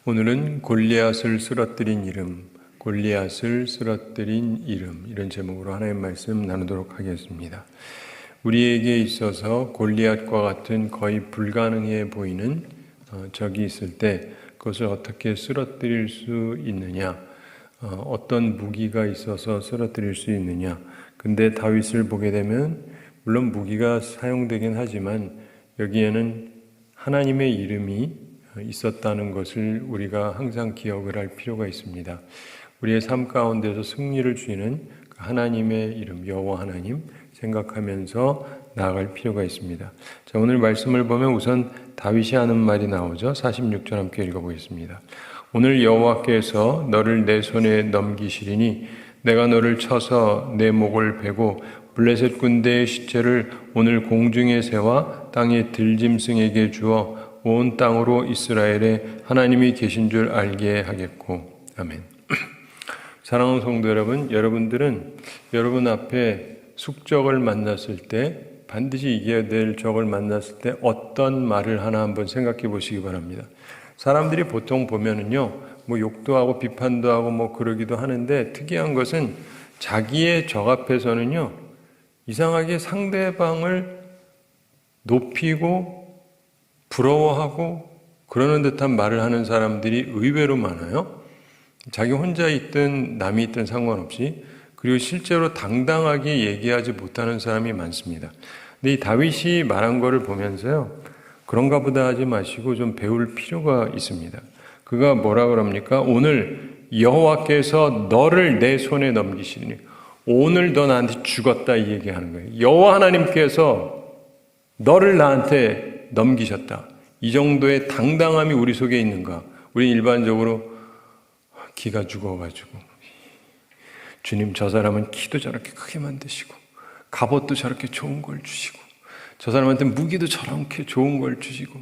오늘은 골리앗을 쓰러뜨린 이름, 골리앗을 쓰러뜨린 이름, 이런 제목으로 하나님 말씀 나누도록 하겠습니다. 우리에게 있어서 골리앗과 같은 거의 불가능해 보이는 적이 있을 때 그것을 어떻게 쓰러뜨릴 수 있느냐, 어떤 무기가 있어서 쓰러뜨릴 수 있느냐. 근데 다윗을 보게 되면 물론 무기가 사용되긴 하지만 여기에는 하나님의 이름이 있었다는 것을 우리가 항상 기억을 할 필요가 있습니다. 우리의 삶 가운데서 승리를 주시는 하나님의 이름, 여호와 하나님 생각하면서 나아갈 필요가 있습니다. 자, 오늘 말씀을 보면 우선 다윗이 하는 말이 나오죠. 46절 함께 읽어보겠습니다. 오늘 여호와께서 너를 내 손에 넘기시리니 내가 너를 쳐서 내 목을 베고 블레셋 군대의 시체를 오늘 공중에 세워 땅의 들짐승에게 주어 온 땅으로 이스라엘에 하나님이 계신 줄 알게 하겠고. 아멘. 사랑하는 성도 여러분, 여러분들은 여러분 앞에 숙적을 만났을 때, 반드시 이겨야 될 적을 만났을 때 어떤 말을 하나 한번 생각해 보시기 바랍니다. 사람들이 보통 보면은요, 욕도 하고 비판도 하고 그러기도 하는데, 특이한 것은 자기의 적 앞에서는요, 이상하게 상대방을 높이고 부러워하고 그러는 듯한 말을 하는 사람들이 의외로 많아요. 자기 혼자 있든 남이 있든 상관없이. 그리고 실제로 당당하게 얘기하지 못하는 사람이 많습니다. 근데 이 다윗이 말한 거를 보면서요, 그런가 보다 하지 마시고 좀 배울 필요가 있습니다. 그가 뭐라 그럽니까? 오늘 여호와께서 너를 내 손에 넘기시니, 오늘 너 나한테 죽었다, 이 얘기하는 거예요. 여호와 하나님께서 너를 나한테 넘기셨다. 이 정도의 당당함이 우리 속에 있는가? 우리 일반적으로 기가 죽어가지고, 주님, 저 사람은 키도 저렇게 크게 만드시고 갑옷도 저렇게 좋은 걸 주시고 저 사람한테 무기도 저렇게 좋은 걸 주시고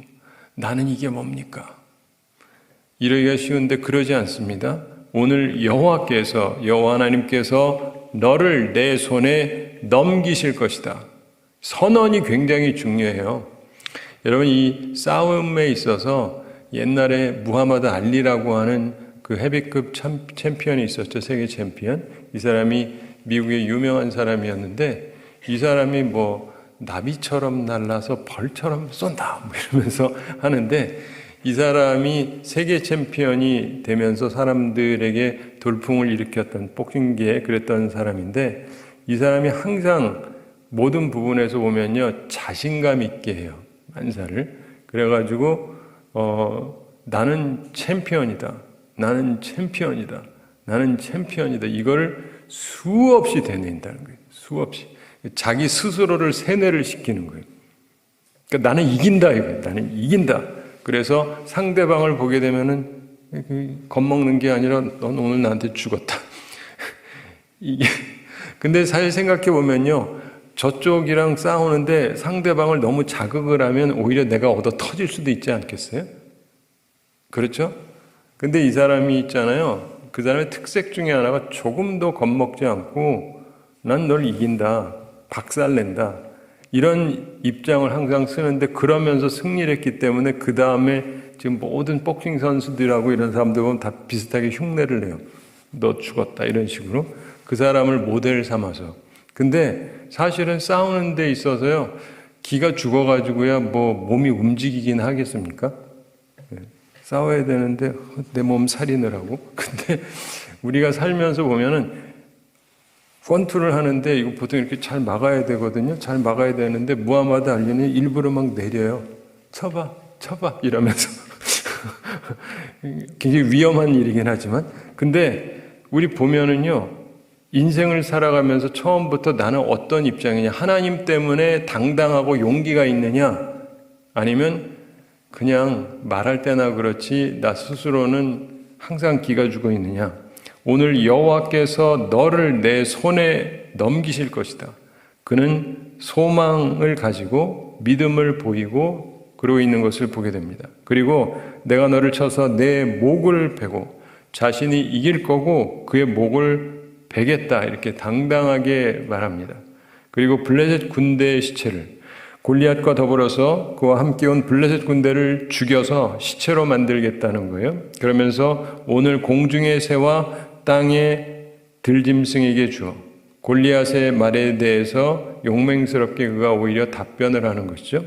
나는 이게 뭡니까? 이러기가 쉬운데 그러지 않습니다. 오늘 여호와 하나님께서 너를 내 손에 넘기실 것이다. 선언이 굉장히 중요해요. 여러분, 이 싸움에 있어서 옛날에 무하마드 알리라고 하는 그 헤비급 챔피언이 있었죠. 세계 챔피언. 이 사람이 미국의 유명한 사람이었는데, 이 사람이 나비처럼 날라서 벌처럼 쏜다 이러면서 하는데, 이 사람이 세계 챔피언이 되면서 사람들에게 돌풍을 일으켰던, 복싱계에 그랬던 사람인데, 이 사람이 항상 모든 부분에서 보면요, 자신감 있게 해요. 만사를. 그래가지고 나는 챔피언이다. 나는 챔피언이다. 나는 챔피언이다. 이걸 수없이 되낸다는 거예요. 수없이. 자기 스스로를 세뇌를 시키는 거예요. 그러니까 나는 이긴다 이거예요. 나는 이긴다. 그래서 상대방을 보게 되면은 겁먹는 게 아니라 넌 오늘 나한테 죽었다. 이게 근데 사실 생각해 보면요, 저쪽이랑 싸우는데 상대방을 너무 자극을 하면 오히려 내가 얻어 터질 수도 있지 않겠어요? 그렇죠? 근데 이 사람이 있잖아요. 그 사람의 특색 중에 하나가 조금도 겁먹지 않고 난 널 이긴다, 박살낸다, 이런 입장을 항상 쓰는데, 그러면서 승리를 했기 때문에 그 다음에 지금 모든 복싱 선수들하고 이런 사람들 보면 다 비슷하게 흉내를 내요. 너 죽었다, 이런 식으로. 그 사람을 모델 삼아서. 근데 사실은 싸우는 데 있어서요, 기가 죽어가지고야 몸이 움직이긴 하겠습니까? 싸워야 되는데 내 몸 살리느라고. 근데 우리가 살면서 보면은 권투를 하는데 이거 보통 이렇게 잘 막아야 되거든요. 잘 막아야 되는데 무하마드 알리는 일부러 막 내려요. 쳐봐 이러면서. 굉장히 위험한 일이긴 하지만, 근데 우리 보면은요, 인생을 살아가면서 처음부터 나는 어떤 입장이냐, 하나님 때문에 당당하고 용기가 있느냐, 아니면 그냥 말할 때나 그렇지 나 스스로는 항상 기가 죽어 있느냐. 오늘 여호와께서 너를 내 손에 넘기실 것이다. 그는 소망을 가지고 믿음을 보이고 그러고 있는 것을 보게 됩니다. 그리고 내가 너를 쳐서 내 목을 베고, 자신이 이길 거고 그의 목을 베겠다, 이렇게 당당하게 말합니다. 그리고 블레셋 군대의 시체를, 골리앗과 더불어서 그와 함께 온 블레셋 군대를 죽여서 시체로 만들겠다는 거예요. 그러면서 오늘 공중의 새와 땅의 들짐승에게 주어 골리앗의 말에 대해서 용맹스럽게 그가 오히려 답변을 하는 것이죠.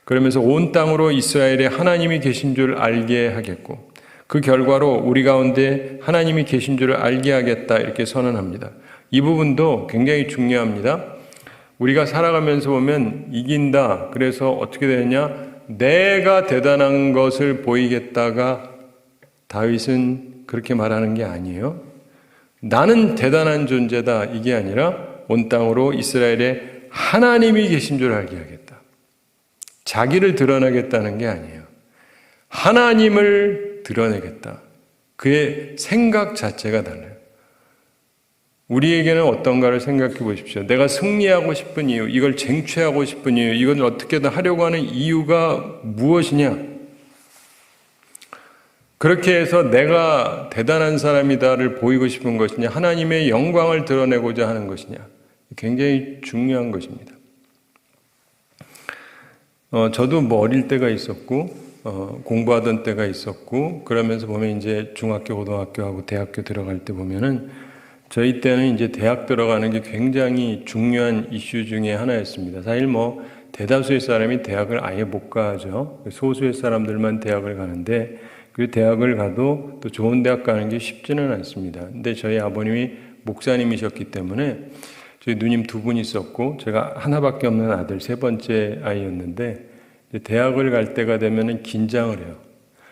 그러면서 온 땅으로 이스라엘에 하나님이 계신 줄 알게 하겠고 그 결과로 우리 가운데 하나님이 계신 줄 알게 하겠다 이렇게 선언합니다. 이 부분도 굉장히 중요합니다. 우리가 살아가면서 보면 이긴다. 그래서 어떻게 되느냐? 내가 대단한 것을 보이겠다가 다윗은 그렇게 말하는 게 아니에요. 나는 대단한 존재다. 이게 아니라 온 땅으로 이스라엘에 하나님이 계신 줄 알게 하겠다. 자기를 드러내겠다는 게 아니에요. 하나님을 드러내겠다. 그의 생각 자체가 달라요. 우리에게는 어떤가를 생각해 보십시오. 내가 승리하고 싶은 이유, 이걸 쟁취하고 싶은 이유, 이걸 어떻게든 하려고 하는 이유가 무엇이냐? 그렇게 해서 내가 대단한 사람이다를 보이고 싶은 것이냐, 하나님의 영광을 드러내고자 하는 것이냐, 굉장히 중요한 것입니다. 저도 뭐 어릴 때가 있었고, 공부하던 때가 있었고, 그러면서 보면 이제 중학교, 고등학교하고 대학교 들어갈 때 보면은 저희 때는 이제 대학 들어가는 게 굉장히 중요한 이슈 중에 하나였습니다. 사실 뭐 대다수의 사람이 대학을 아예 못 가죠. 소수의 사람들만 대학을 가는데 그 대학을 가도 또 좋은 대학 가는 게 쉽지는 않습니다. 근데 저희 아버님이 목사님이셨기 때문에 저희 누님 두 분 있었고 제가 하나밖에 없는 아들 세 번째 아이였는데 대학을 갈 때가 되면은 긴장을 해요.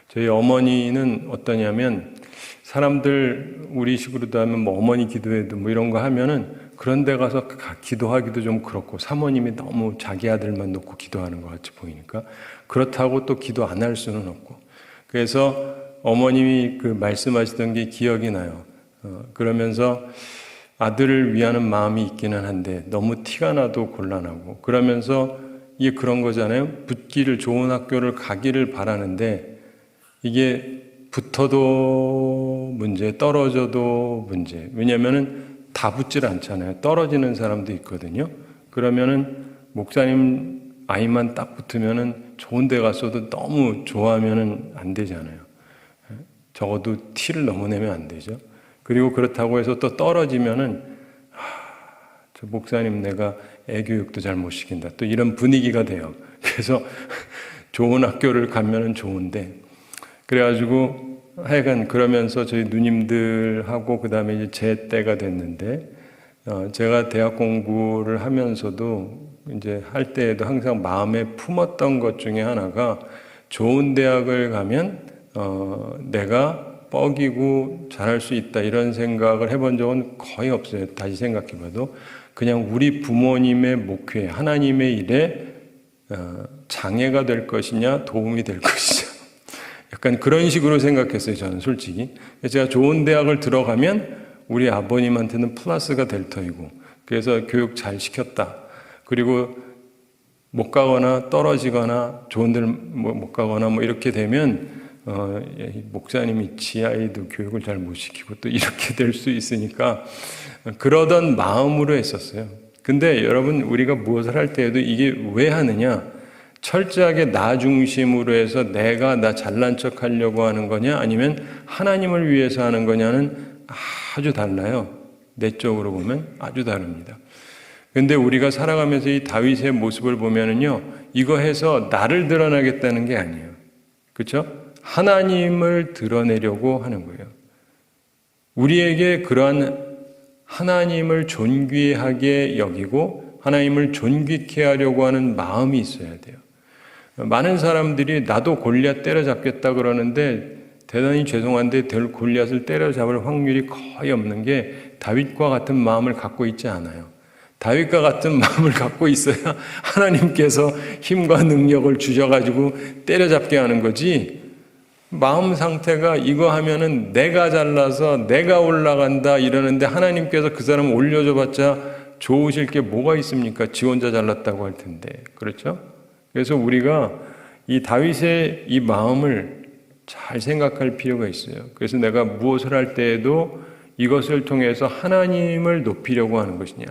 저희 어머니는 어떠냐면 사람들 우리 식으로도 하면 뭐 어머니 기도회도 뭐 이런 거 하면은 그런 데 가서 기도하기도 좀 그렇고 사모님이 너무 자기 아들만 놓고 기도하는 것 같이 보이니까 그렇다고 또 기도 안 할 수는 없고 그래서 어머님이 그 말씀하시던 게 기억이 나요. 그러면서 아들을 위하는 마음이 있기는 한데 너무 티가 나도 곤란하고 그러면서 이게 그런 거잖아요. 붙기를 좋은 학교를 가기를 바라는데 이게 붙어도 문제, 떨어져도 문제. 왜냐면은 다 붙질 않잖아요. 떨어지는 사람도 있거든요. 그러면은 목사님 아이만 딱 붙으면은 좋은 데 갔어도 너무 좋아하면은 안 되잖아요. 적어도 티를 너무 내면 안 되죠. 그리고 그렇다고 해서 또 떨어지면은 저 목사님 내가 애교육도 잘 못 시킨다. 또 이런 분위기가 돼요. 그래서 좋은 학교를 가면은 좋은데 그래가지고 하여간 그러면서 저희 누님들하고 그 다음에 이제 제 때가 됐는데 제가 대학 공부를 하면서도 이제 할 때에도 항상 마음에 품었던 것 중에 하나가 좋은 대학을 가면 내가 뻐기고 잘할 수 있다 이런 생각을 해본 적은 거의 없어요. 다시 생각해봐도 그냥 우리 부모님의 목회, 하나님의 일에 장애가 될 것이냐 도움이 될 것이냐 약간 그런 식으로 생각했어요. 저는 솔직히 제가 좋은 대학을 들어가면 우리 아버님한테는 플러스가 될 터이고 그래서 교육 잘 시켰다. 그리고 못 가거나 떨어지거나 좋은 데를 못 가거나 뭐 이렇게 되면 목사님이 지 아이도 교육을 잘 못 시키고 또 이렇게 될 수 있으니까 그러던 마음으로 했었어요. 근데 여러분 우리가 무엇을 할 때에도 이게 왜 하느냐? 철저하게 나 중심으로 해서 내가 나 잘난 척 하려고 하는 거냐 아니면 하나님을 위해서 하는 거냐는 아주 달라요. 내적으로 보면 아주 다릅니다. 근데 우리가 살아가면서 이 다윗의 모습을 보면은요, 이거 해서 나를 드러나겠다는 게 아니에요. 그렇죠? 하나님을 드러내려고 하는 거예요. 우리에게 그러한 하나님을 존귀하게 여기고 하나님을 존귀케 하려고 하는 마음이 있어야 돼요. 많은 사람들이 나도 골리앗 때려잡겠다 그러는데 대단히 죄송한데 골리앗을 때려잡을 확률이 거의 없는 게 다윗과 같은 마음을 갖고 있지 않아요. 다윗과 같은 마음을 갖고 있어야 하나님께서 힘과 능력을 주셔가지고 때려잡게 하는 거지 마음 상태가 이거 하면은 내가 잘나서 내가 올라간다 이러는데 하나님께서 그 사람 올려줘봤자 좋으실 게 뭐가 있습니까? 지 혼자 잘났다고 할 텐데 그렇죠? 그래서 우리가 이 다윗의 이 마음을 잘 생각할 필요가 있어요. 그래서 내가 무엇을 할 때에도 이것을 통해서 하나님을 높이려고 하는 것이냐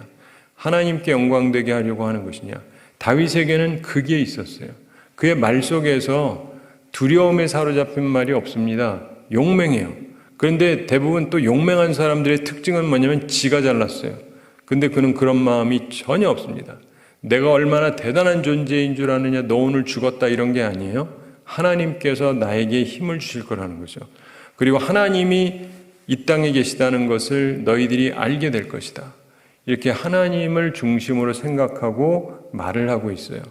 하나님께 영광되게 하려고 하는 것이냐 다윗에게는 그게 있었어요. 그의 말 속에서 두려움에 사로잡힌 말이 없습니다. 용맹해요. 그런데 대부분 또 용맹한 사람들의 특징은 뭐냐면 지가 잘났어요. 근데 그는 그런 마음이 전혀 없습니다. 내가 얼마나 대단한 존재인 줄 아느냐, 너 오늘 죽었다, 이런 게 아니에요. 하나님께서 나에게 힘을 주실 거라는 거죠. 그리고 하나님이 이 땅에 계시다는 것을 너희들이 알게 될 것이다. 이렇게 하나님을 중심으로 생각하고 말을 하고 있어요.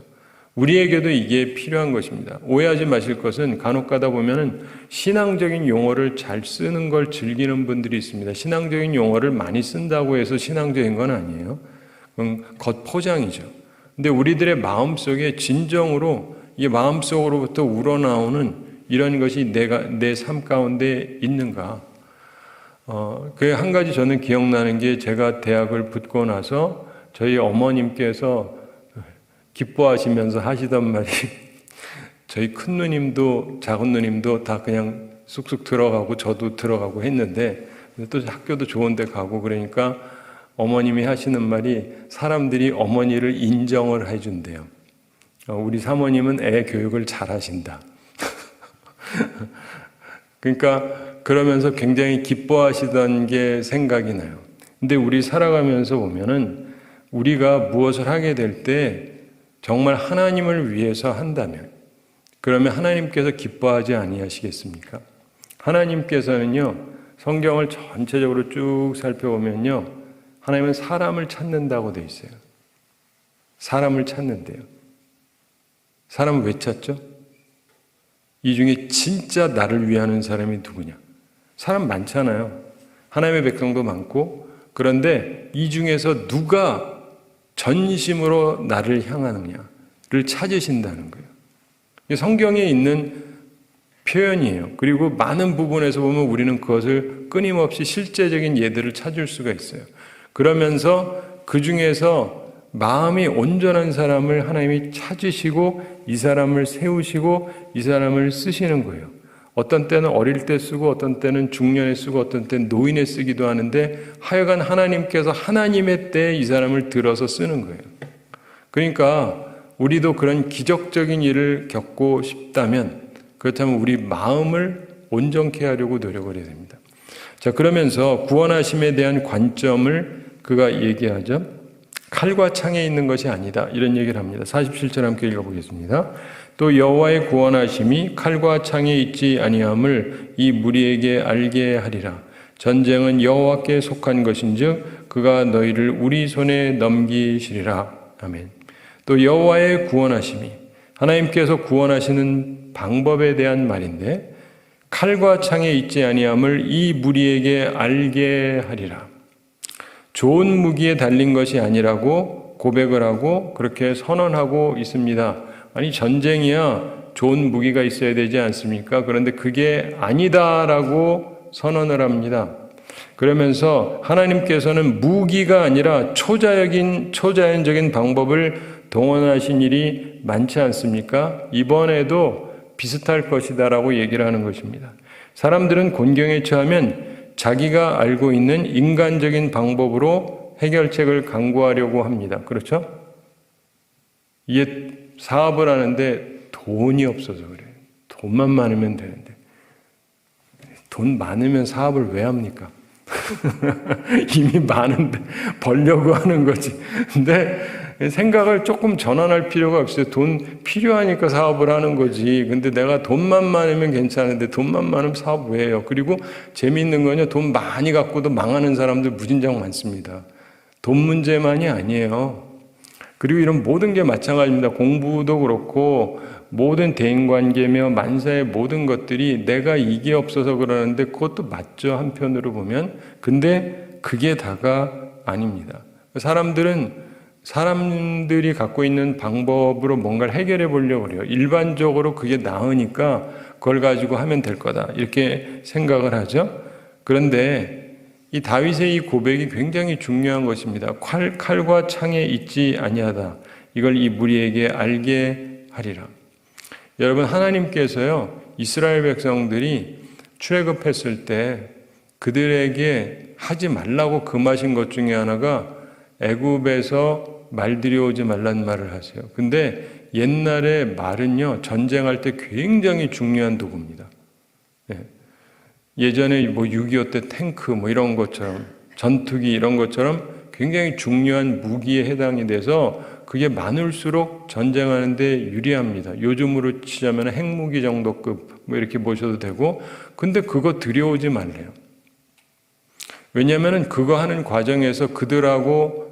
우리에게도 이게 필요한 것입니다. 오해하지 마실 것은 간혹 가다 보면은 신앙적인 용어를 잘 쓰는 걸 즐기는 분들이 있습니다. 신앙적인 용어를 많이 쓴다고 해서 신앙적인 건 아니에요. 그건 겉포장이죠. 근데 우리들의 마음속에 진정으로 이 마음속으로부터 우러나오는 이런 것이 내 삶 가운데 있는가? 그 한 가지 저는 기억나는 게, 제가 대학을 붙고 나서 저희 어머님께서 기뻐하시면서 하시던 말이 저희 큰 누님도 작은 누님도 다 그냥 쑥쑥 들어가고 저도 들어가고 했는데, 또 학교도 좋은 데 가고 그러니까 어머님이 하시는 말이, 사람들이 어머니를 인정을 해준대요. 우리 사모님은 애 교육을 잘 하신다. 그러니까 그러면서 굉장히 기뻐하시던 게 생각이 나요. 근데 우리 살아가면서 보면은 우리가 무엇을 하게 될 때 정말 하나님을 위해서 한다면, 그러면 하나님께서 기뻐하지 아니하시겠습니까? 하나님께서는요, 성경을 전체적으로 쭉 살펴보면요, 하나님은 사람을 찾는다고 돼 있어요. 사람을 찾는데요. 사람은 왜 찾죠? 이 중에 진짜 나를 위하는 사람이 누구냐? 사람 많잖아요. 하나님의 백성도 많고. 그런데 이 중에서 누가 전심으로 나를 향하느냐를 찾으신다는 거예요. 이게 성경에 있는 표현이에요. 그리고 많은 부분에서 보면 우리는 그것을 끊임없이 실제적인 예들을 찾을 수가 있어요. 그러면서 그 중에서 마음이 온전한 사람을 하나님이 찾으시고 이 사람을 세우시고 이 사람을 쓰시는 거예요. 어떤 때는 어릴 때 쓰고 어떤 때는 중년에 쓰고 어떤 때는 노인에 쓰기도 하는데, 하여간 하나님께서 하나님의 때에 이 사람을 들어서 쓰는 거예요. 그러니까 우리도 그런 기적적인 일을 겪고 싶다면, 그렇다면 우리 마음을 온전케 하려고 노력을 해야 됩니다. 자, 그러면서 구원하심에 대한 관점을 그가 얘기하죠. 칼과 창에 있는 것이 아니다, 이런 얘기를 합니다. 47절 함께 읽어보겠습니다. 또 여호와의 구원하심이 칼과 창에 있지 아니함을 이 무리에게 알게 하리라. 전쟁은 여호와께 속한 것인즉 그가 너희를 우리 손에 넘기시리라. 아멘. 또 여호와의 구원하심이, 하나님께서 구원하시는 방법에 대한 말인데, 칼과 창에 있지 아니함을 이 무리에게 알게 하리라. 좋은 무기에 달린 것이 아니라고 고백을 하고 그렇게 선언하고 있습니다. 아니, 전쟁이야 좋은 무기가 있어야 되지 않습니까? 그런데 그게 아니다라고 선언을 합니다. 그러면서 하나님께서는 무기가 아니라 초자연적인 방법을 동원하신 일이 많지 않습니까? 이번에도 비슷할 것이다라고 얘기를 하는 것입니다. 사람들은 곤경에 처하면 자기가 알고 있는 인간적인 방법으로 해결책을 강구하려고 합니다. 그렇죠? 이게 사업을 하는데 돈이 없어서 그래요. 돈만 많으면 되는데. 돈 많으면 사업을 왜 합니까? 이미 많은데 벌려고 하는 거지. 근데 생각을 조금 전환할 필요가 없어요. 돈 필요하니까 사업을 하는 거지. 근데 내가 돈만 많으면 괜찮은데 돈만 많으면 사업 왜 해요? 그리고 재미있는 건요, 돈 많이 갖고도 망하는 사람들 무진장 많습니다. 돈 문제만이 아니에요. 그리고 이런 모든 게 마찬가지입니다. 공부도 그렇고 모든 대인관계며 만사의 모든 것들이 내가 이게 없어서 그러는데 그것도 맞죠, 한편으로 보면. 근데 그게 다가 아닙니다. 사람들이 갖고 있는 방법으로 뭔가를 해결해 보려고 그래요. 일반적으로 그게 나으니까 그걸 가지고 하면 될 거다, 이렇게 생각을 하죠. 그런데 이 다윗의 이 고백이 굉장히 중요한 것입니다. 칼과 창에 있지 아니하다, 이걸 이 무리에게 알게 하리라. 여러분, 하나님께서요, 이스라엘 백성들이 출애굽했을 때 그들에게 하지 말라고 금하신 것 중에 하나가 애굽에서 말 들여오지 말란 말을 하세요. 근데 옛날에 말은요, 전쟁할 때 굉장히 중요한 도구입니다. 예전에 뭐 6.25 때 탱크 뭐 이런 것처럼, 전투기 이런 것처럼 굉장히 중요한 무기에 해당이 돼서 그게 많을수록 전쟁하는데 유리합니다. 요즘으로 치자면 핵무기 정도급 뭐 이렇게 보셔도 되고, 근데 그거 들여오지 말래요. 왜냐하면 그거 하는 과정에서 그들하고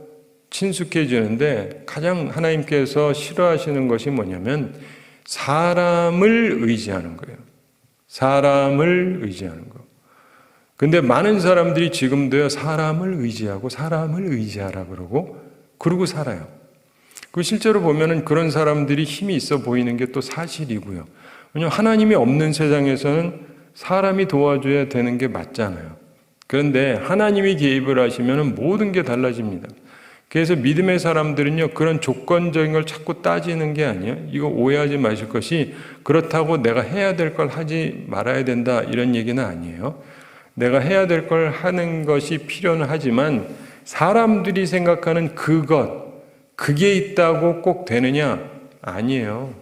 친숙해지는데 가장 하나님께서 싫어하시는 것이 뭐냐면 사람을 의지하는 거예요. 사람을 의지하는 거. 근데 많은 사람들이 지금도요, 사람을 의지하고 사람을 의지하라 그러고 살아요. 그 실제로 보면은 그런 사람들이 힘이 있어 보이는 게 또 사실이고요. 왜냐하면 하나님이 없는 세상에서는 사람이 도와줘야 되는 게 맞잖아요. 그런데 하나님이 개입을 하시면은 모든 게 달라집니다. 그래서 믿음의 사람들은요, 그런 조건적인 걸 자꾸 따지는 게 아니에요. 이거 오해하지 마실 것이 그렇다고 내가 해야 될 걸 하지 말아야 된다 이런 얘기는 아니에요. 내가 해야 될 걸 하는 것이 필요는 하지만 사람들이 생각하는 그게 있다고 꼭 되느냐? 아니에요.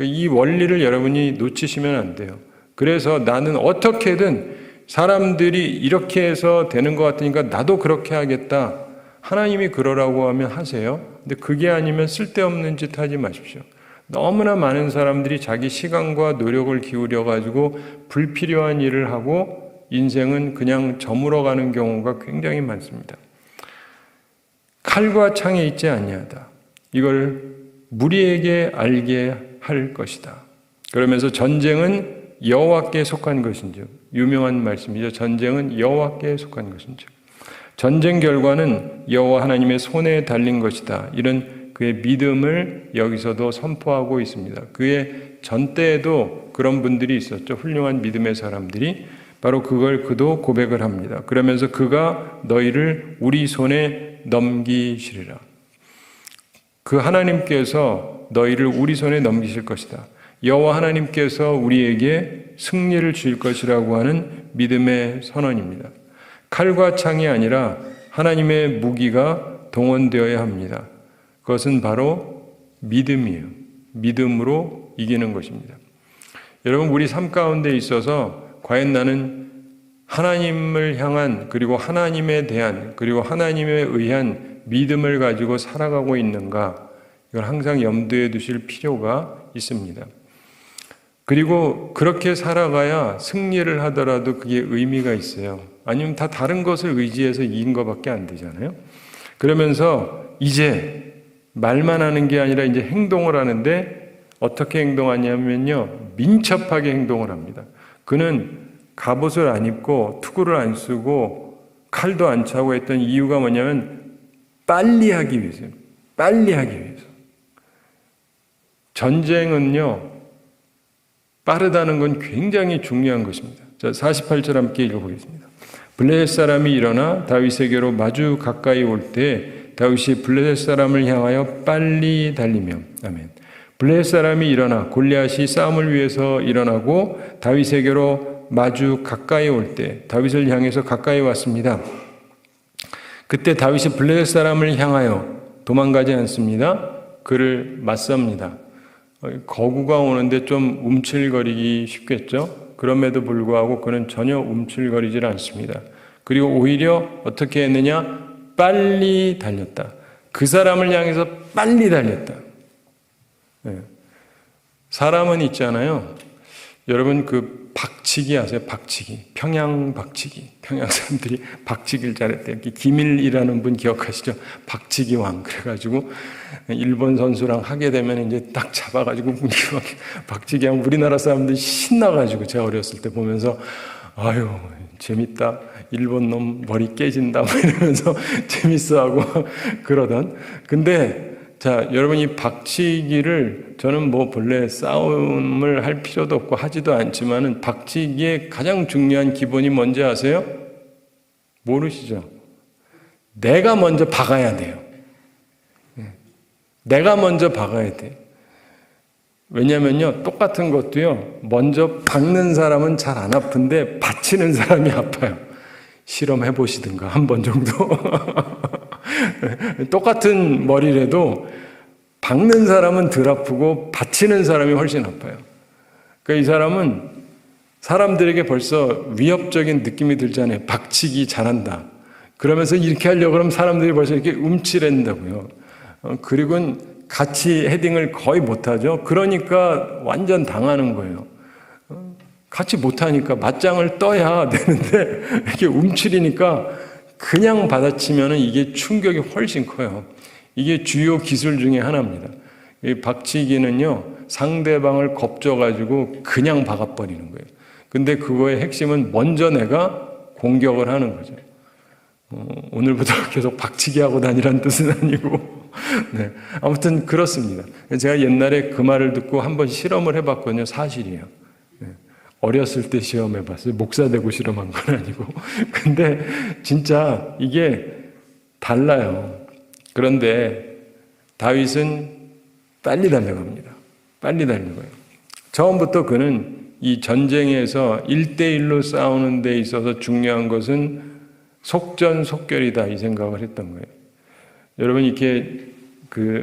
이 원리를 여러분이 놓치시면 안 돼요. 그래서 나는 어떻게든 사람들이 이렇게 해서 되는 것 같으니까 나도 그렇게 하겠다. 하나님이 그러라고 하면 하세요. 근데 그게 아니면 쓸데없는 짓 하지 마십시오. 너무나 많은 사람들이 자기 시간과 노력을 기울여가지고 불필요한 일을 하고 인생은 그냥 저물어가는 경우가 굉장히 많습니다. 칼과 창에 있지 아니하다. 이걸 무리에게 알게 할 것이다. 그러면서 전쟁은 여호와께 속한 것인즉, 유명한 말씀이죠. 전쟁은 여호와께 속한 것인즉, 전쟁 결과는 여호와 하나님의 손에 달린 것이다. 이런 그의 믿음을 여기서도 선포하고 있습니다. 그의 전때에도 그런 분들이 있었죠. 훌륭한 믿음의 사람들이. 바로 그걸 그도 고백을 합니다. 그러면서 그가 너희를 우리 손에 넘기시리라. 그 하나님께서 너희를 우리 손에 넘기실 것이다. 여호와 하나님께서 우리에게 승리를 주실 것이라고 하는 믿음의 선언입니다. 칼과 창이 아니라 하나님의 무기가 동원되어야 합니다. 그것은 바로 믿음이에요. 믿음으로 이기는 것입니다. 여러분, 우리 삶 가운데 있어서 과연 나는 하나님을 향한, 그리고 하나님에 대한, 그리고 하나님에 의한 믿음을 가지고 살아가고 있는가? 이걸 항상 염두에 두실 필요가 있습니다. 그리고 그렇게 살아가야 승리를 하더라도 그게 의미가 있어요. 아니면 다 다른 것을 의지해서 이긴 것밖에 안 되잖아요. 그러면서 이제 말만 하는 게 아니라 이제 행동을 하는데 어떻게 행동하냐면요, 민첩하게 행동을 합니다. 그는 갑옷을 안 입고 투구를 안 쓰고 칼도 안 차고 했던 이유가 뭐냐면 빨리 하기 위해서요. 빨리 하기 위해서. 전쟁은요, 빠르다는 건 굉장히 중요한 것입니다. 자, 48절 함께 읽어보겠습니다. 블레셋 사람이 일어나 다윗에게로 마주 가까이 올 때 다윗이 블레셋 사람을 향하여 빨리 달리며, 아멘. 블레셋 사람이 일어나 골리앗이 싸움을 위해서 일어나고 다윗에게로 마주 가까이 올 때 다윗을 향해서 가까이 왔습니다. 그때 다윗이 블레셋 사람을 향하여 도망가지 않습니다. 그를 맞섭니다. 거구가 오는데 좀 움찔거리기 쉽겠죠? 그럼에도 불구하고 그는 전혀 움찔거리질 않습니다. 그리고 오히려 어떻게 했느냐? 빨리 달렸다. 그 사람을 향해서 빨리 달렸다. 사람은 있잖아요. 여러분 그 박치기 아세요? 박치기. 평양 박치기. 평양 사람들이 박치기를 잘했대요. 김일이라는 분 기억하시죠? 박치기 왕. 그래가지고 일본 선수랑 하게 되면 이제 딱 잡아가지고 박치기 하면 우리나라 사람들이 신나가지고 제가 어렸을 때 보면서 아유 재밌다. 일본 놈 머리 깨진다. 이러면서 재밌어하고 그러던. 근데 자, 여러분 이 박치기를 저는 뭐 본래 싸움을 할 필요도 없고 하지도 않지만은 박치기의 가장 중요한 기본이 뭔지 아세요? 모르시죠? 내가 먼저 박아야 돼요. 내가 먼저 박아야 돼요. 왜냐면요, 똑같은 것도요, 먼저 박는 사람은 잘 안 아픈데 받치는 사람이 아파요. 실험해 보시든가 한 번 정도. 똑같은 머리라도 박는 사람은 덜 아프고 받치는 사람이 훨씬 아파요. 그러니까 이 사람은 사람들에게 벌써 위협적인 느낌이 들잖아요. 박치기 잘한다. 그러면서 이렇게 하려고 그러면 사람들이 벌써 이렇게 움찔한다고요. 그리고는 같이 헤딩을 거의 못하죠. 그러니까 완전 당하는 거예요. 같이 못하니까 맞짱을 떠야 되는데 이렇게 움츠리니까 그냥 받아치면 이게 충격이 훨씬 커요. 이게 주요 기술 중에 하나입니다. 이 박치기는요, 상대방을 겁줘가지고 그냥 박아버리는 거예요. 근데 그거의 핵심은 먼저 내가 공격을 하는 거죠. 오늘부터 계속 박치기 하고 다니라는 뜻은 아니고, 네. 아무튼 그렇습니다. 제가 옛날에 그 말을 듣고 한번 실험을 해봤거든요. 사실이에요. 네. 어렸을 때 시험해봤어요. 목사 되고 실험한 건 아니고. 근데 진짜 이게 달라요. 그런데 다윗은 빨리 달려갑니다. 빨리 달려가요. 처음부터 그는 이 전쟁에서 1대1로 싸우는 데 있어서 중요한 것은 속전속결이다 이 생각을 했던 거예요. 여러분 이렇게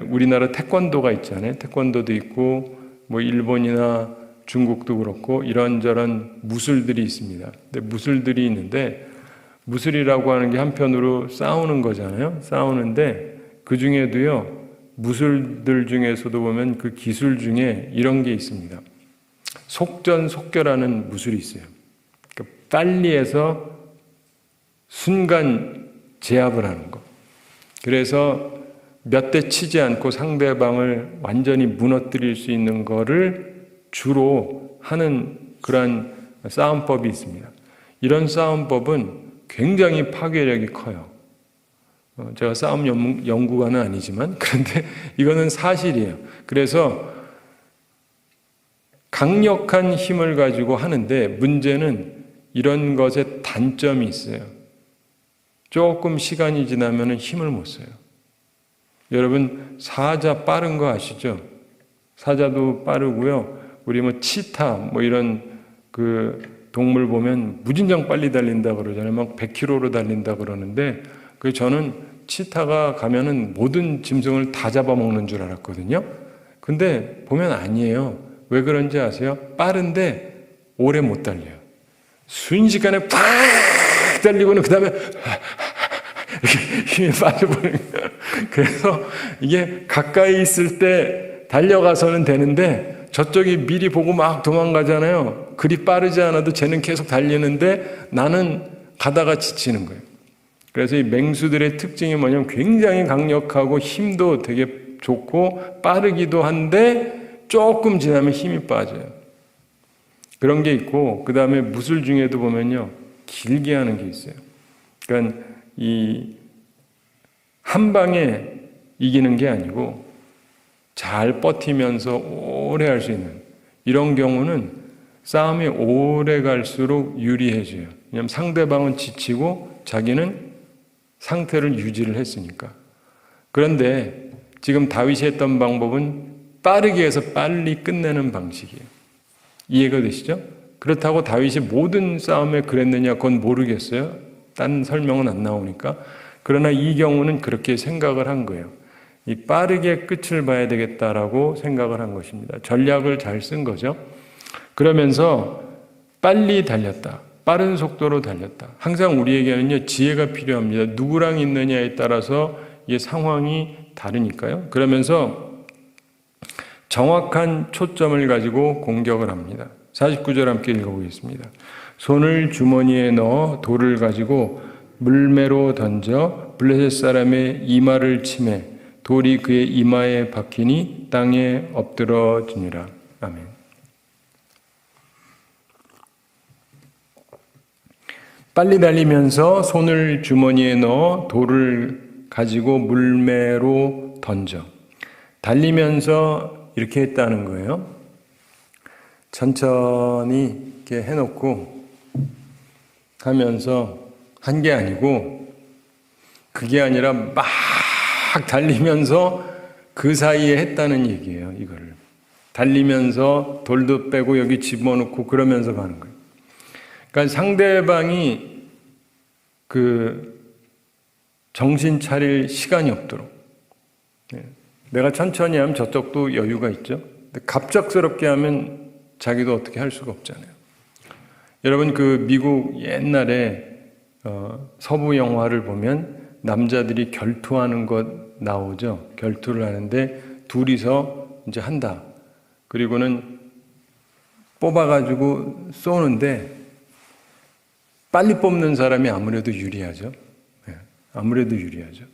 우리나라 태권도가 있잖아요. 태권도도 있고 뭐 일본이나 중국도 그렇고 이런저런 무술들이 있습니다. 근데 무술들이 있는데 무술이라고 하는 게 한편으로 싸우는 거잖아요. 싸우는데 그 중에도요. 무술들 중에서도 보면 그 기술 중에 이런 게 있습니다. 속전속결하는 무술이 있어요. 그러니까 빨리 해서 순간 제압을 하는 거. 그래서 몇 대 치지 않고 상대방을 완전히 무너뜨릴 수 있는 거를 주로 하는 그러한 싸움법이 있습니다. 이런 싸움법은 굉장히 파괴력이 커요. 제가 싸움 연구가는 아니지만 그런데 이거는 사실이에요. 그래서 강력한 힘을 가지고 하는데 문제는 이런 것에 단점이 있어요. 조금 시간이 지나면 힘을 못 써요. 여러분 사자 빠른 거 아시죠? 사자도 빠르고요. 우리 뭐 치타 뭐 이런 그 동물 보면 무진장 빨리 달린다 그러잖아요. 막 100km로 달린다 그러는데 그 저는 치타가 가면은 모든 짐승을 다 잡아먹는 줄 알았거든요. 근데 보면 아니에요. 왜 그런지 아세요? 빠른데 오래 못 달려요. 순식간에 팍 달리고는 그 다음에 힘이 빠져버리는 거예요. 그래서 이게 가까이 있을 때 달려가서는 되는데 저쪽이 미리 보고 막 도망가잖아요. 그리 빠르지 않아도 쟤는 계속 달리는데 나는 가다가 지치는 거예요. 그래서 이 맹수들의 특징이 뭐냐면 굉장히 강력하고 힘도 되게 좋고 빠르기도 한데 조금 지나면 힘이 빠져요. 그런 게 있고 그 다음에 무술 중에도 보면요. 길게 하는 게 있어요. 그러니까 이 한 방에 이기는 게 아니고 잘 버티면서 오래 할 수 있는 이런 경우는 싸움이 오래 갈수록 유리해져요. 왜냐하면 상대방은 지치고 자기는 상태를 유지를 했으니까. 그런데 지금 다윗이 했던 방법은 빠르게 해서 빨리 끝내는 방식이에요. 이해가 되시죠? 그렇다고 다윗이 모든 싸움에 그랬느냐 그건 모르겠어요. 딴 설명은 안 나오니까. 그러나 이 경우는 그렇게 생각을 한 거예요. 이 빠르게 끝을 봐야 되겠다라고 생각을 한 것입니다. 전략을 잘 쓴 거죠. 그러면서 빨리 달렸다. 빠른 속도로 달렸다. 항상 우리에게는요, 지혜가 필요합니다. 누구랑 있느냐에 따라서 이 상황이 다르니까요. 그러면서 정확한 초점을 가지고 공격을 합니다. 49절 함께 읽어보겠습니다. 손을 주머니에 넣어 돌을 가지고 물매로 던져 블레셋 사람의 이마를 치매 돌이 그의 이마에 박히니 땅에 엎드러지니라. 아멘. 빨리 달리면서 손을 주머니에 넣어 돌을 가지고 물매로 던져. 달리면서 이렇게 했다는 거예요. 천천히 이렇게 해놓고 하면서 한 게 아니고 그게 아니라 막 달리면서 그 사이에 했다는 얘기예요. 이거를 달리면서 돌도 빼고 여기 집어넣고 그러면서 가는 거예요. 그러니까 상대방이 정신 차릴 시간이 없도록. 내가 천천히 하면 저쪽도 여유가 있죠. 근데 갑작스럽게 하면 자기도 어떻게 할 수가 없잖아요. 여러분, 그 미국 옛날에 서부 영화를 보면 남자들이 결투하는 것 나오죠. 결투를 하는데 둘이서 이제 한다. 그리고는 뽑아가지고 쏘는데 빨리 뽑는 사람이 아무래도 유리하죠. 아무래도 유리하죠.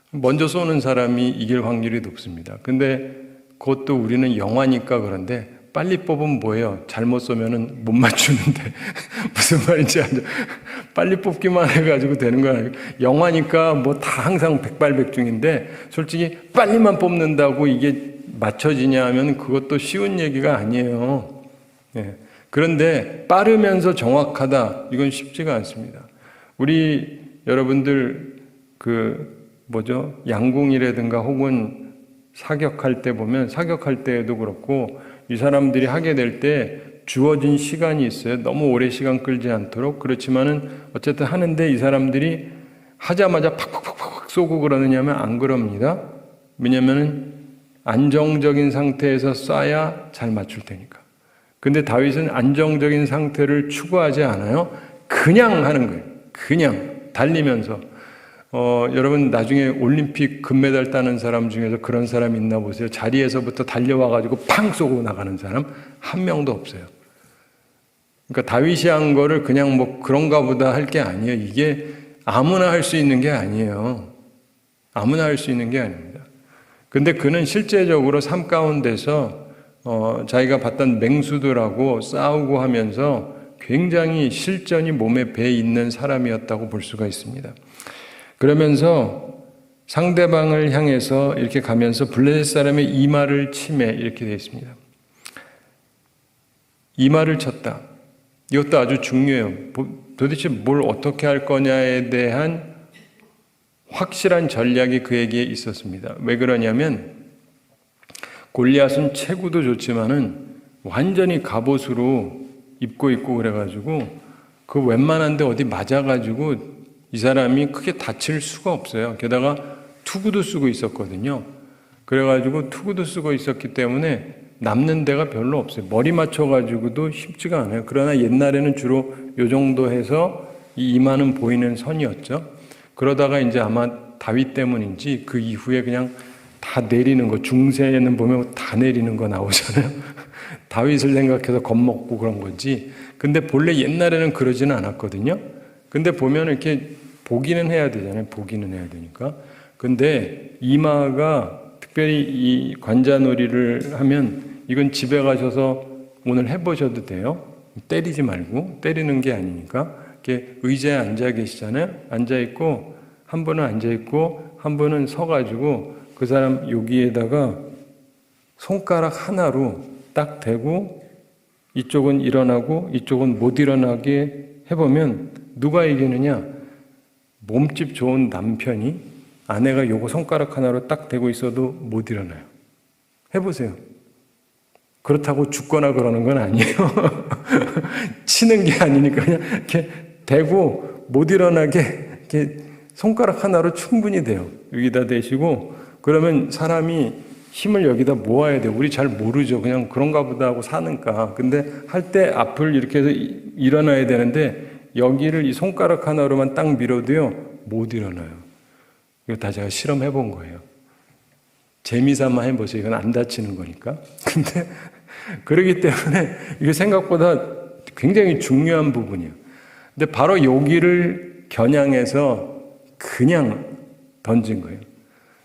먼저 쏘는 사람이 이길 확률이 높습니다. 근데 그것도 우리는 영화니까 그런데 빨리 뽑으면 뭐예요? 잘못 쏘면은 못 맞추는데 무슨 말인지 알죠? 빨리 뽑기만 해가지고 되는 건 아니고 영화니까 뭐 다 항상 백발백중인데 솔직히 빨리만 뽑는다고 이게 맞춰지냐 하면 그것도 쉬운 얘기가 아니에요. 그런데 빠르면서 정확하다 이건 쉽지가 않습니다. 우리 여러분들 양궁이라든가 혹은 사격할 때 보면 사격할 때에도 그렇고 이 사람들이 하게 될 때 주어진 시간이 있어요. 너무 오래 시간 끌지 않도록. 그렇지만은 어쨌든 하는데 이 사람들이 하자마자 팍팍팍팍 쏘고 그러느냐면 안 그럽니다. 왜냐면은 안정적인 상태에서 쏴야 잘 맞출 테니까. 근데 다윗은 안정적인 상태를 추구하지 않아요. 그냥 하는 거예요. 그냥 달리면서. 여러분 나중에 올림픽 금메달 따는 사람 중에서 그런 사람 있나 보세요. 자리에서부터 달려와가지고 팡 쏘고 나가는 사람 한 명도 없어요. 그러니까 다윗이 한 거를 그냥 뭐 그런가 보다 할 게 아니에요. 이게 아무나 할 수 있는 게 아니에요. 아무나 할 수 있는 게 아닙니다. 근데 그는 실제적으로 삶 가운데서 자기가 봤던 맹수들하고 싸우고 하면서 굉장히 실전이 몸에 배 있는 사람이었다고 볼 수가 있습니다. 그러면서 상대방을 향해서 이렇게 가면서 블레셋 사람의 이마를 치매 이렇게 되어 있습니다. 이마를 쳤다. 이것도 아주 중요해요. 도대체 뭘 어떻게 할 거냐에 대한 확실한 전략이 그에게 있었습니다. 왜 그러냐면 골리앗은 체구도 좋지만은 완전히 갑옷으로 입고 있고 그래가지고 그 웬만한데 어디 맞아가지고 이 사람이 크게 다칠 수가 없어요. 게다가 투구도 쓰고 있었거든요. 그래가지고 투구도 쓰고 있었기 때문에 남는 데가 별로 없어요. 머리 맞춰가지고도 쉽지가 않아요. 그러나 옛날에는 주로 요 정도 해서 이 이마는 보이는 선이었죠. 그러다가 이제 아마 다윗 때문인지 그 이후에 그냥 다 내리는 거, 중세에는 보면 다 내리는 거 나오잖아요. 다윗을 생각해서 겁먹고 그런 거지. 근데 본래 옛날에는 그러지는 않았거든요. 근데 보면 이렇게 보기는 해야 되잖아요. 보기는 해야 되니까. 근데 이마가 특별히 이 관자놀이를 하면 이건 집에 가셔서 오늘 해보셔도 돼요. 때리지 말고. 때리는 게 아니니까. 이렇게 의자에 앉아 계시잖아요. 앉아 있고 한 분은 앉아 있고 한 분은 서가지고 그 사람 여기에다가 손가락 하나로 딱 대고 이쪽은 일어나고 이쪽은 못 일어나게 해보면 누가 이기느냐? 몸집 좋은 남편이 아내가 요거 손가락 하나로 딱 대고 있어도 못 일어나요. 해보세요. 그렇다고 죽거나 그러는 건 아니에요. 치는 게 아니니까 그냥 이렇게 대고 못 일어나게 이렇게 손가락 하나로 충분히 돼요. 여기다 대시고 그러면 사람이 힘을 여기다 모아야 돼요. 우리 잘 모르죠. 그냥 그런가 보다 하고 사는가. 근데 할 때 앞을 이렇게 해서 일어나야 되는데 여기를 이 손가락 하나로만 딱 밀어도요, 못 일어나요. 이거 다 제가 실험해 본 거예요. 재미삼아 해보세요. 이건 안 다치는 거니까. 근데 그러기 때문에 이게 생각보다 굉장히 중요한 부분이에요. 근데 바로 여기를 겨냥해서 그냥 던진 거예요.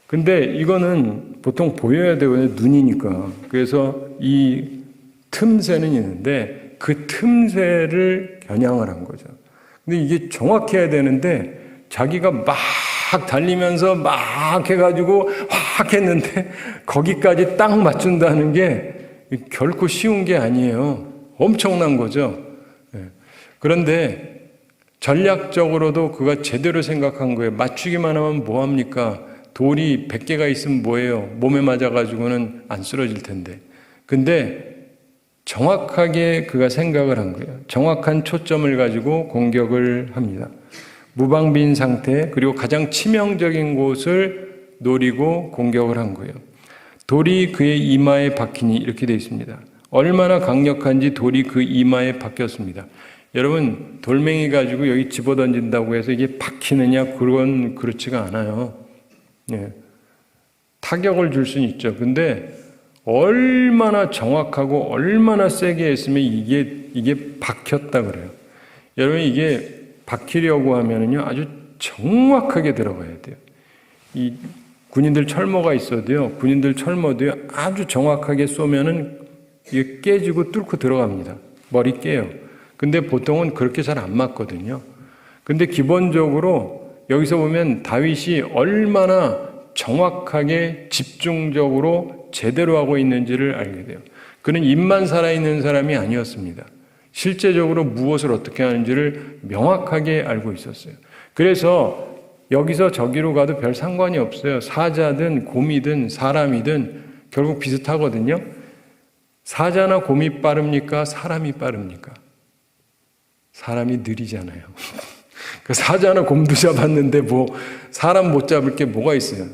근데 이거는 보통 보여야 되거든요. 눈이니까. 그래서 이 틈새는 있는데 그 틈새를 겨냥을 한 거죠. 근데 이게 정확해야 되는데 자기가 막 달리면서 막 해가지고 확 했는데 거기까지 딱 맞춘다는 게 결코 쉬운 게 아니에요. 엄청난 거죠. 그런데 전략적으로도 그가 제대로 생각한 거예요. 맞추기만 하면 뭐합니까? 돌이 100개가 있으면 뭐예요? 몸에 맞아가지고는 안 쓰러질 텐데. 근데 정확하게 그가 생각을 한 거예요. 정확한 초점을 가지고 공격을 합니다. 무방비인 상태, 그리고 가장 치명적인 곳을 노리고 공격을 한 거예요. 돌이 그의 이마에 박히니 이렇게 되어 있습니다. 얼마나 강력한지 돌이 그 이마에 박혔습니다. 여러분, 돌멩이 가지고 여기 집어던진다고 해서 이게 박히느냐? 그건 그렇지가 않아요. 예. 타격을 줄 수는 있죠. 근데 얼마나 정확하고 얼마나 세게 했으면 이게 박혔다 그래요. 여러분, 이게 박히려고 하면은요, 아주 정확하게 들어가야 돼요. 이 군인들 철모가 있어도요, 군인들 철모도요, 아주 정확하게 쏘면은 이게 깨지고 뚫고 들어갑니다. 머리 깨요. 근데 보통은 그렇게 잘 안 맞거든요. 근데 기본적으로 여기서 보면 다윗이 얼마나 정확하게 집중적으로 제대로 하고 있는지를 알게 돼요. 그는 입만 살아있는 사람이 아니었습니다. 실제적으로 무엇을 어떻게 하는지를 명확하게 알고 있었어요. 그래서 여기서 저기로 가도 별 상관이 없어요. 사자든 곰이든 사람이든 결국 비슷하거든요. 사자나 곰이 빠릅니까? 사람이 빠릅니까? 사람이 느리잖아요. 그 사자나 곰도 잡았는데 뭐 사람 못 잡을 게 뭐가 있어요.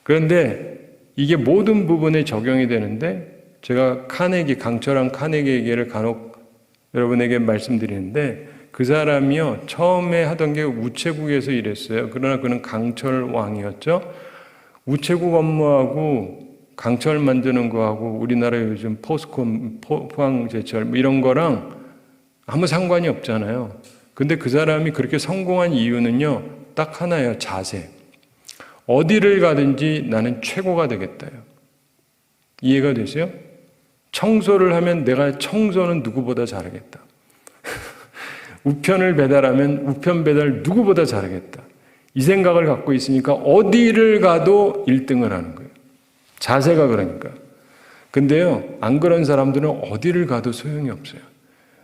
그런데 이게 모든 부분에 적용이 되는데, 제가 강철한 카네기에게를 간혹 여러분에게 말씀드리는데, 그 사람이요, 처음에 하던 게 우체국에서 일했어요. 그러나 그는 강철 왕이었죠. 우체국 업무하고 강철 만드는 거하고 우리나라 요즘 포스콤, 포항제철 뭐 이런 거랑 아무 상관이 없잖아요. 근데 그 사람이 그렇게 성공한 이유는요, 딱 하나예요. 자세. 어디를 가든지 나는 최고가 되겠다요. 이해가 되세요? 청소를 하면 내가 청소는 누구보다 잘하겠다. 우편을 배달하면 우편 배달 누구보다 잘하겠다. 이 생각을 갖고 있으니까 어디를 가도 1등을 하는 거예요. 자세가 그러니까. 근데요, 안 그런 사람들은 어디를 가도 소용이 없어요.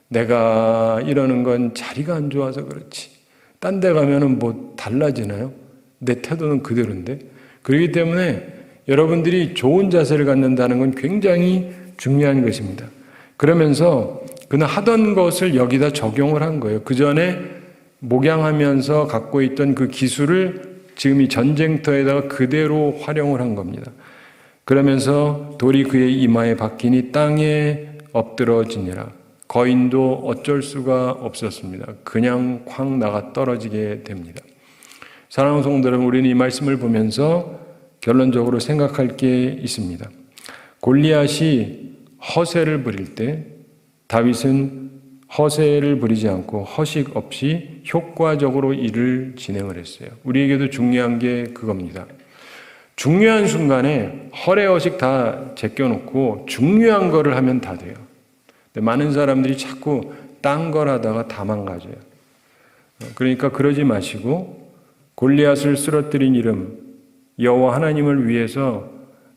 내가 이러는 건 자리가 안 좋아서 그렇지. 딴 데 가면은 뭐 달라지나요? 내 태도는 그대로인데. 그렇기 때문에 여러분들이 좋은 자세를 갖는다는 건 굉장히 중요한 것입니다. 그러면서 그는 하던 것을 여기다 적용을 한 거예요. 그 전에 목양하면서 갖고 있던 그 기술을 지금 이 전쟁터에다가 그대로 활용을 한 겁니다. 그러면서 돌이 그의 이마에 박히니 땅에 엎드러지니라. 거인도 어쩔 수가 없었습니다. 그냥 쾅 나가 떨어지게 됩니다. 사랑하는 성도 여러분, 우리는 이 말씀을 보면서 결론적으로 생각할 게 있습니다. 골리앗이 허세를 부릴 때 다윗은 허세를 부리지 않고 허식 없이 효과적으로 일을 진행을 했어요. 우리에게도 중요한 게 그겁니다. 중요한 순간에 허례허식 다 제껴놓고 중요한 거를 하면 다 돼요. 근데 많은 사람들이 자꾸 딴 걸 하다가 다 망가져요. 그러니까 그러지 마시고 골리앗을 쓰러뜨린 이름 여호와 하나님을 위해서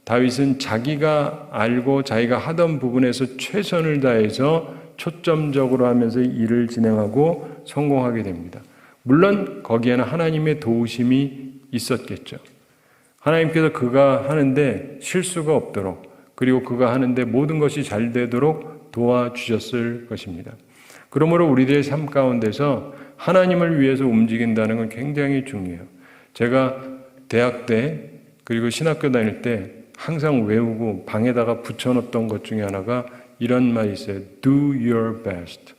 다윗은 자기가 알고 자기가 하던 부분에서 최선을 다해서 초점적으로 하면서 일을 진행하고 성공하게 됩니다. 물론 거기에는 하나님의 도우심이 있었겠죠. 하나님께서 그가 하는데 실수가 없도록, 그리고 그가 하는데 모든 것이 잘 되도록 도와주셨을 것입니다. 그러므로 우리들의 삶 가운데서 하나님을 위해서 움직인다는 건 굉장히 중요해요. 제가 대학 때 그리고 신학교 다닐 때 항상 외우고 방에다가 붙여놓던 것 중에 하나가 이런 말이 있어요. Do your best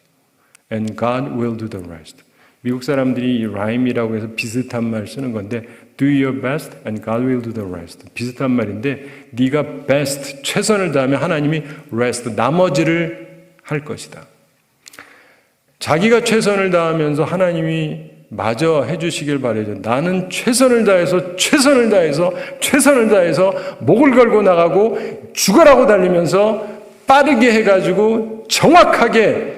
and God will do the rest. 미국 사람들이 이 라임이라고 해서 비슷한 말 쓰는 건데 Do your best and God will do the rest. 비슷한 말인데 네가 best, 최선을 다하면 하나님이 rest, 나머지를 할 것이다. 자기가 최선을 다하면서 하나님이 마저 해주시길 바라죠. 나는 최선을 다해서 목을 걸고 나가고 죽어라고 달리면서 빠르게 해가지고 정확하게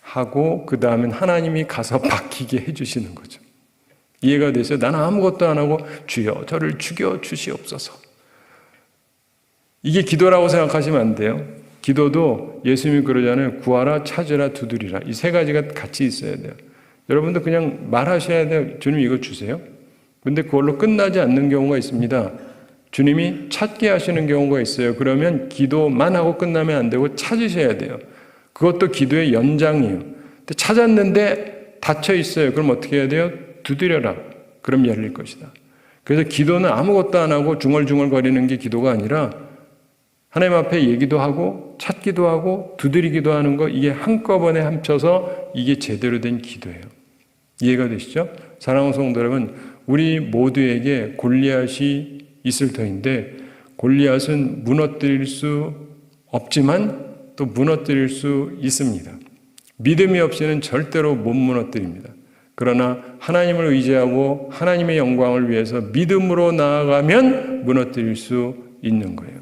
하고 그 다음엔 하나님이 가서 박히게 해주시는 거죠. 이해가 되세요? 나는 아무것도 안 하고 주여 저를 죽여 주시옵소서. 이게 기도라고 생각하시면 안 돼요. 기도도 예수님이 그러잖아요. 구하라, 찾으라, 두드리라. 이 세 가지가 같이 있어야 돼요. 여러분도 그냥 말하셔야 돼요. 주님 이거 주세요. 근데 그걸로 끝나지 않는 경우가 있습니다. 주님이 찾게 하시는 경우가 있어요. 그러면 기도만 하고 끝나면 안 되고 찾으셔야 돼요. 그것도 기도의 연장이에요. 근데 찾았는데 닫혀 있어요. 그럼 어떻게 해야 돼요? 두드려라. 그럼 열릴 것이다. 그래서 기도는 아무것도 안 하고 중얼중얼거리는 게 기도가 아니라 하나님 앞에 얘기도 하고 찾기도 하고 두드리기도 하는 거, 이게 한꺼번에 합쳐서 이게 제대로 된 기도예요. 이해가 되시죠? 사랑하는 성도 여러분, 우리 모두에게 골리앗이 있을 터인데 골리앗은 무너뜨릴 수 없지만 또 무너뜨릴 수 있습니다. 믿음이 없이는 절대로 못 무너뜨립니다. 그러나 하나님을 의지하고 하나님의 영광을 위해서 믿음으로 나아가면 무너뜨릴 수 있는 거예요.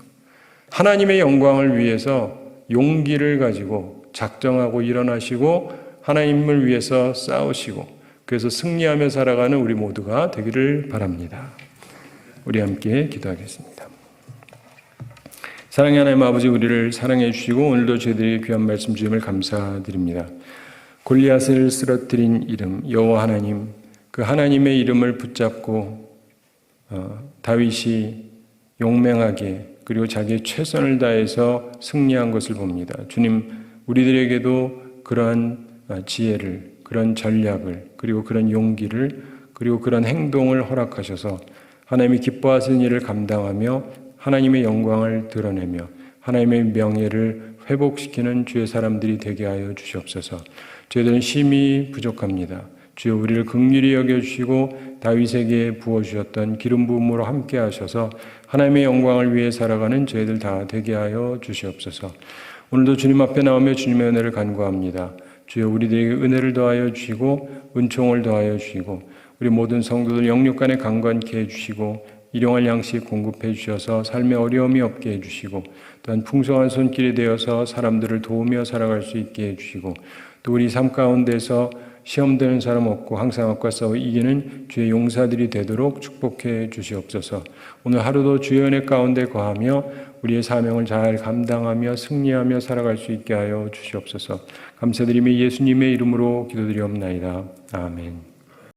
하나님의 영광을 위해서 용기를 가지고 작정하고 일어나시고 하나님을 위해서 싸우시고 그래서 승리하며 살아가는 우리 모두가 되기를 바랍니다. 우리 함께 기도하겠습니다. 사랑의 하나님 아버지, 우리를 사랑해 주시고 오늘도 저희들이 귀한 말씀 주임을 감사드립니다. 골리앗을 쓰러뜨린 이름 여호와 하나님, 그 하나님의 이름을 붙잡고 다윗이 용맹하게 그리고 자기의 최선을 다해서 승리한 것을 봅니다. 주님, 우리들에게도 그러한 지혜를, 그런 전략을, 그리고 그런 용기를, 그리고 그런 행동을 허락하셔서 하나님이 기뻐하시는 일을 감당하며 하나님의 영광을 드러내며 하나님의 명예를 회복시키는 주의 사람들이 되게 하여 주시옵소서. 저희들은 심히 부족합니다. 주여, 우리를 긍휼히 여겨주시고 다윗에게 부어주셨던 기름 부음으로 함께 하셔서 하나님의 영광을 위해 살아가는 저희들 다 되게 하여 주시옵소서. 오늘도 주님 앞에 나오며 주님의 은혜를 간구합니다. 주여, 우리들에게 은혜를 더하여 주시고 은총을 더하여 주시고 우리 모든 성도들 영육간에 강건케 해주시고 일용할 양식 공급해 주셔서 삶에 어려움이 없게 해주시고 또한 풍성한 손길이 되어서 사람들을 도우며 살아갈 수 있게 해주시고 또 우리 삶 가운데서 시험되는 사람 없고 항상 악과 싸워 이기는 주의 용사들이 되도록 축복해 주시옵소서. 오늘 하루도 주의 은혜 가운데 거하며 우리의 사명을 잘 감당하며 승리하며 살아갈 수 있게 하여 주시옵소서. 감사드리며 예수님의 이름으로 기도드리옵나이다. 아멘.